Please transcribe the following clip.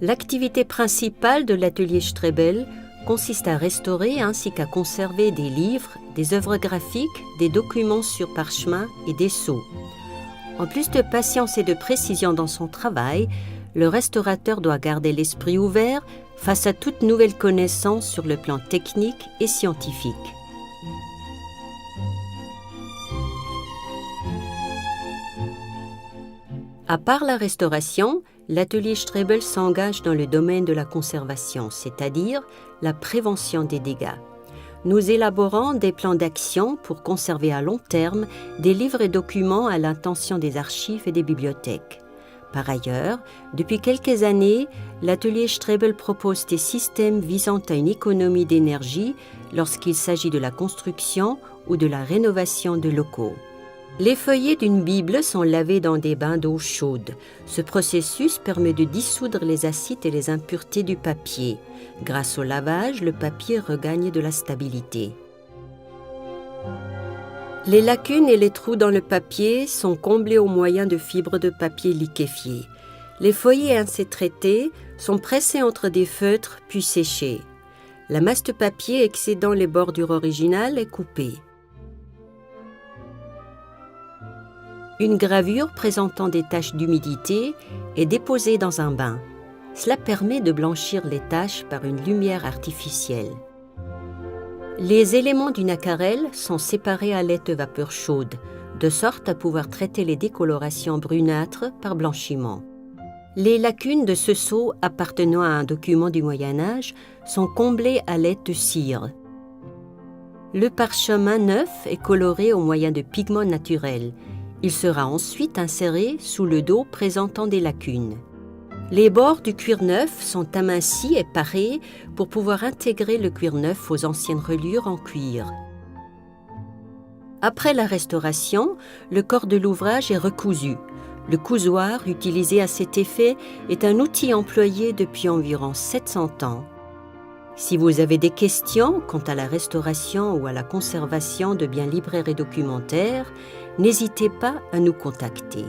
L'activité principale de l'atelier Strebel consiste à restaurer ainsi qu'à conserver des livres, des œuvres graphiques, des documents sur parchemin et des sceaux. En plus de patience et de précision dans son travail, le restaurateur doit garder l'esprit ouvert face à toute nouvelle connaissance sur le plan technique et scientifique. À part la restauration, l'atelier Strebel s'engage dans le domaine de la conservation, c'est-à-dire la prévention des dégâts. Nous élaborons des plans d'action pour conserver à long terme des livres et documents à l'intention des archives et des bibliothèques. Par ailleurs, depuis quelques années, l'atelier Strebel propose des systèmes visant à une économie d'énergie lorsqu'il s'agit de la construction ou de la rénovation de locaux. Les feuillets d'une Bible sont lavés dans des bains d'eau chaude. Ce processus permet de dissoudre les acides et les impuretés du papier. Grâce au lavage, le papier regagne de la stabilité. Les lacunes et les trous dans le papier sont comblés au moyen de fibres de papier liquéfiées. Les feuillets ainsi traités sont pressés entre des feutres puis séchés. La masse de papier excédant les bordures originales est coupée. Une gravure présentant des taches d'humidité est déposée dans un bain. Cela permet de blanchir les taches par une lumière artificielle. Les éléments d'une aquarelle sont séparés à l'aide de vapeur chaude, de sorte à pouvoir traiter les décolorations brunâtres par blanchiment. Les lacunes de ce sceau appartenant à un document du Moyen-Âge sont comblées à l'aide de cire. Le parchemin neuf est coloré au moyen de pigments naturels. Il sera ensuite inséré sous le dos présentant des lacunes. Les bords du cuir neuf sont amincis et parés pour pouvoir intégrer le cuir neuf aux anciennes reliures en cuir. Après la restauration, le corps de l'ouvrage est recousu. Le cousoir, utilisé à cet effet, est un outil employé depuis environ 700 ans. Si vous avez des questions quant à la restauration ou à la conservation de biens libraires et documentaires, n'hésitez pas à nous contacter.